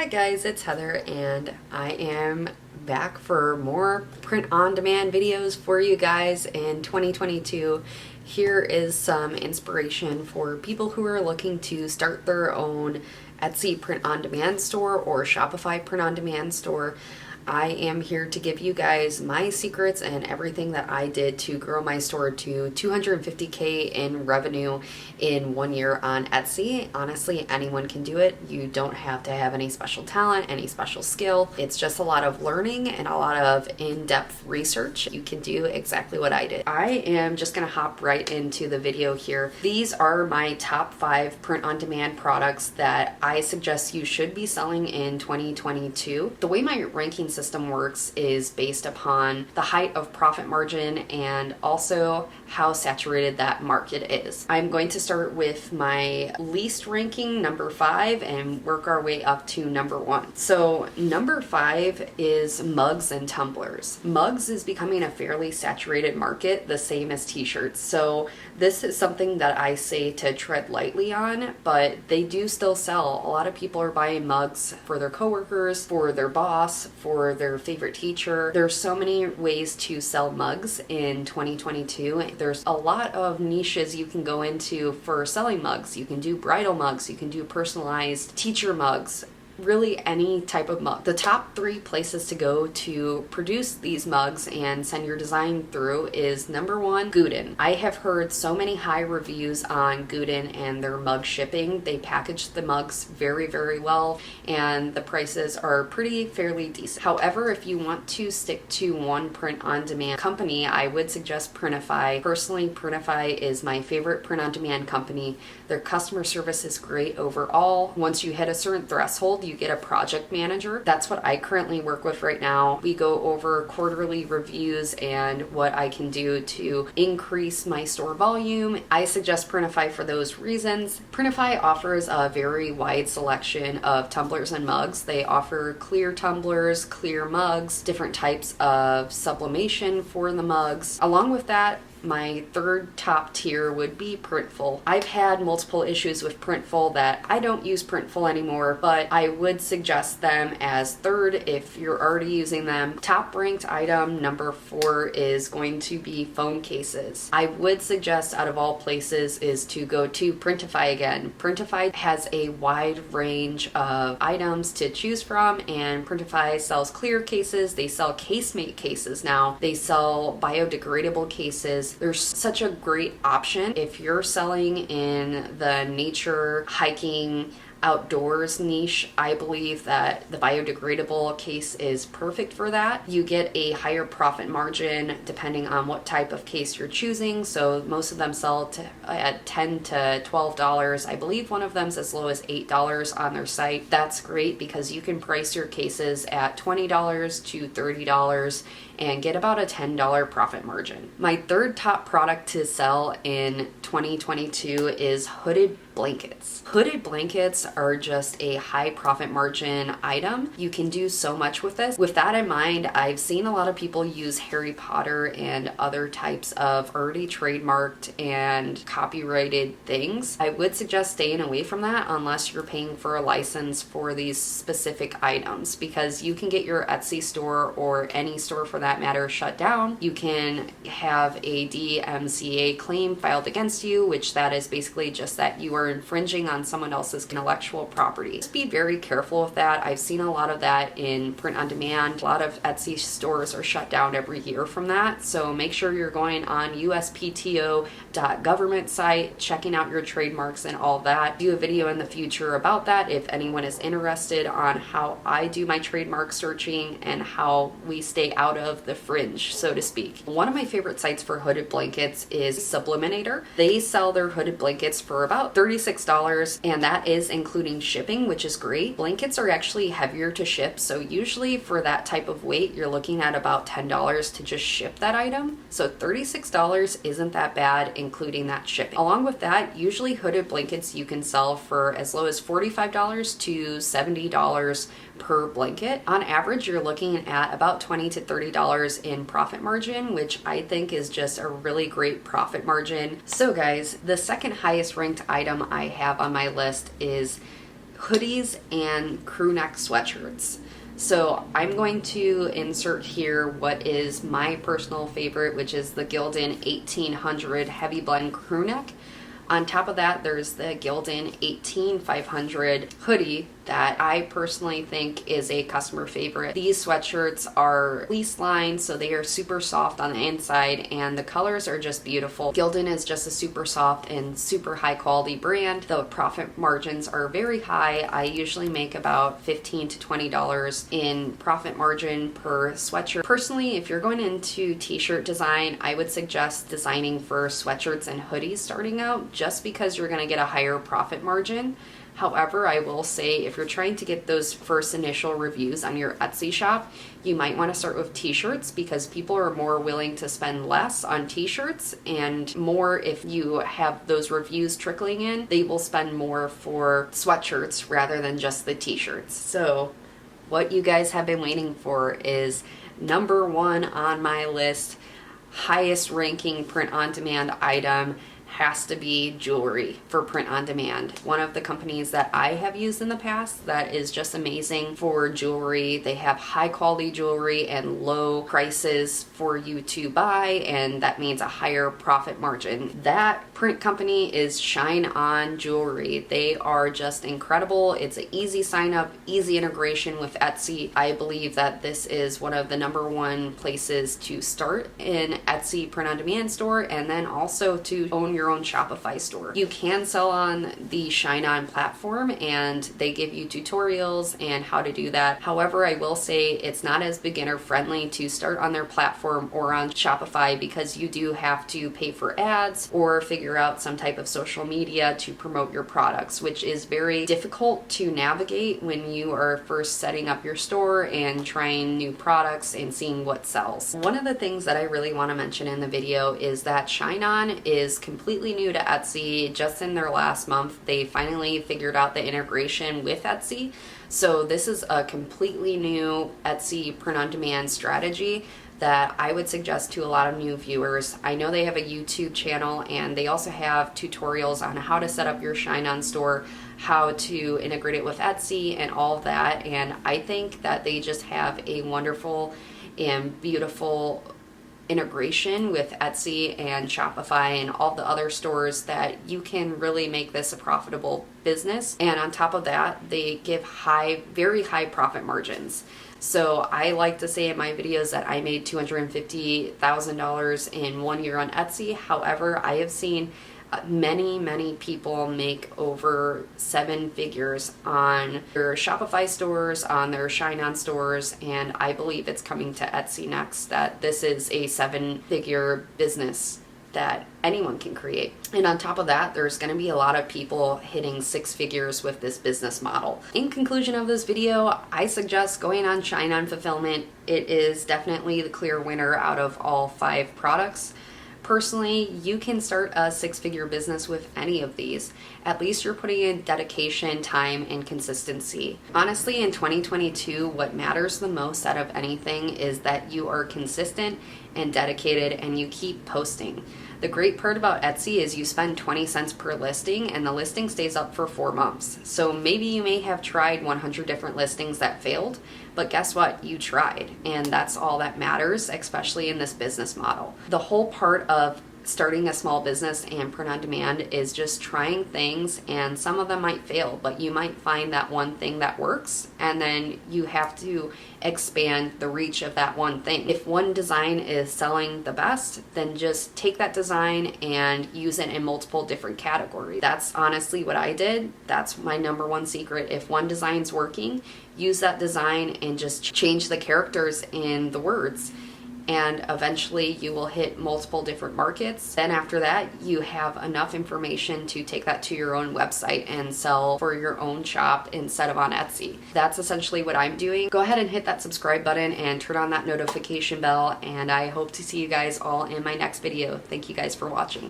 Hi guys, it's Heather and I am back for more print-on-demand videos for you guys in 2022. Here is some inspiration for people who are looking to start their own Etsy print-on-demand store or Shopify print-on-demand store. I am here to give you guys my secrets and everything that I did to grow my store to 250K in revenue in 1 year on Etsy. Honestly, anyone can do it. You don't have to have any special talent, any special skill. It's just a lot of learning and a lot of in-depth research. You can do exactly what I did. I am just gonna hop right into the video here. These are my top 5 print-on-demand products that I suggest you should be selling in 2022. The way my ranking system works is based upon the height of profit margin and also how saturated that market is. I'm going to start with my least ranking, number 5, and work our way up to number 1. So number 5 is mugs and tumblers. Mugs is becoming a fairly saturated market, the same as t-shirts. So this is something that I say to tread lightly on, but they do still sell. A lot of people are buying mugs for their coworkers, for their boss, for their favorite teacher. There's so many ways to sell mugs in 2022. There's a lot of niches you can go into for selling mugs. You can do bridal mugs, you can do personalized teacher mugs, really any type of mug. The top 3 places to go to produce these mugs and send your design through is number 1, Gooden. I have heard so many high reviews on Gooden and their mug shipping. They package the mugs very, very well and the prices are fairly decent. However, if you want to stick to one print-on-demand company, I would suggest Printify. Personally, Printify is my favorite print-on-demand company. Their customer service is great overall. Once you hit a certain threshold, you get a project manager. That's what I currently work with right now. We go over quarterly reviews and what I can do to increase my store volume. I suggest Printify for those reasons. Printify offers a very wide selection of tumblers and mugs. They offer clear tumblers, clear mugs, different types of sublimation for the mugs. Along with that, my third top tier would be Printful. I've had multiple issues with Printful that I don't use Printful anymore, but I would suggest them as third if you're already using them. Top ranked item number 4 is going to be phone cases. I would suggest out of all places is to go to Printify again. Printify has a wide range of items to choose from, and Printify sells clear cases. They sell casemate cases now. They sell biodegradable cases. There's such a great option if you're selling in the nature, hiking, outdoors niche. I believe that the biodegradable case is perfect for that. You get a higher profit margin depending on what type of case you're choosing. So most of them sell at $10 to $12. I believe one of them's as low as $8 on their site. That's great because you can price your cases at $20 to $30 and get about a $10 profit margin. My third top product to sell in 2022 is hooded blankets. Hooded blankets are just a high profit margin item. You can do so much with this. With that in mind, I've seen a lot of people use Harry Potter and other types of already trademarked and copyrighted things. I would suggest staying away from that unless you're paying for a license for these specific items, because you can get your Etsy store or any store for that matter shut down. You can have a DMCA claim filed against you, which that is basically just that you are infringing on someone else's intellectual property. Just be very careful with that. I've seen a lot of that in print on demand. A lot of Etsy stores are shut down every year from that. So make sure you're going on uspto.government site, checking out your trademarks and all that. Do a video in the future about that if anyone is interested on how I do my trademark searching and how we stay out of the fringe, so to speak. One of my favorite sites for hooded blankets is Subliminator. They sell their hooded blankets for about $36, and that is including shipping, which is great. Blankets are actually heavier to ship, so usually for that type of weight, you're looking at about $10 to just ship that item. So $36 isn't that bad, including that shipping. Along with that, usually hooded blankets you can sell for as low as $45 to $70 per blanket. On average, you're looking at about $20 to $30 in profit margin, which I think is just a really great profit margin. So guys, the second highest ranked item I have on my list is hoodies and crew neck sweatshirts. So I'm going to insert here what is my personal favorite, which is the Gildan 1800 Heavy Blend crew neck. On top of that, there's the Gildan 18500 hoodie that I personally think is a customer favorite. These sweatshirts are fleece lined, so they are super soft on the inside, and the colors are just beautiful. Gildan is just a super soft and super high quality brand. The profit margins are very high. I usually make about $15 to $20 in profit margin per sweatshirt. Personally, if you're going into t-shirt design, I would suggest designing for sweatshirts and hoodies starting out, just because you're going to get a higher profit margin. However, I will say if you're trying to get those first initial reviews on your Etsy shop, you might want to start with t-shirts, because people are more willing to spend less on t-shirts, and more if you have those reviews trickling in, they will spend more for sweatshirts rather than just the t-shirts. So what you guys have been waiting for is number one on my list, highest ranking print on demand item has to be jewelry for print on demand. One of the companies that I have used in the past that is just amazing for jewelry. They have high quality jewelry and low prices for you to buy, and that means a higher profit margin. That print company is Shine On Jewelry. They are just incredible. It's an easy sign up, easy integration with Etsy. I believe that this is one of the number one places to start in Etsy print on demand store, and then also to own your own Shopify store. You can sell on the Shine On platform, and they give you tutorials and how to do that. However, I will say it's not as beginner friendly to start on their platform or on Shopify, because you do have to pay for ads or figure out some type of social media to promote your products, which is very difficult to navigate when you are first setting up your store and trying new products and seeing what sells. One of the things that I really want to mention in the video is that Shine On is completely new to Etsy. Just in their last month, they finally figured out the integration with Etsy. So this is a completely new Etsy print on demand strategy that I would suggest to a lot of new viewers. I know they have a YouTube channel, and they also have tutorials on how to set up your Shine On store, how to integrate it with Etsy and all of that. And I think that they just have a wonderful and beautiful integration with Etsy and Shopify and all the other stores that you can really make this a profitable business. And on top of that, they give very high profit margins. So I like to say in my videos that I made $250,000 in 1 year on Etsy. However, I have seen many people make over 7 figures on their Shopify stores, on their Shine On stores, and I believe it's coming to Etsy next, that this is a 7-figure business that anyone can create. And on top of that, there's going to be a lot of people hitting 6 figures with this business model. In conclusion of this video, I suggest going on Shine On Fulfillment. It is definitely the clear winner out of all 5 products. Personally, you can start a 6-figure business with any of these. At least you're putting in dedication, time, and consistency. Honestly, in 2022, what matters the most out of anything is that you are consistent and dedicated, and you keep posting. The great part about Etsy is you spend 20 cents per listing, and the listing stays up for 4 months. So maybe you may have tried 100 different listings that failed, but guess what? You tried, and that's all that matters, especially in this business model. The whole part of starting a small business and print on demand is just trying things, and some of them might fail, but you might find that one thing that works, and then you have to expand the reach of that one thing. If one design is selling the best, then just take that design and use it in multiple different categories. That's honestly what I did. That's my number one secret. If one design's working, use that design and just change the characters in the words, and eventually you will hit multiple different markets. Then after that, you have enough information to take that to your own website and sell for your own shop instead of on Etsy. That's essentially what I'm doing. Go ahead and hit that subscribe button and turn on that notification bell, and I hope to see you guys all in my next video. Thank you guys for watching.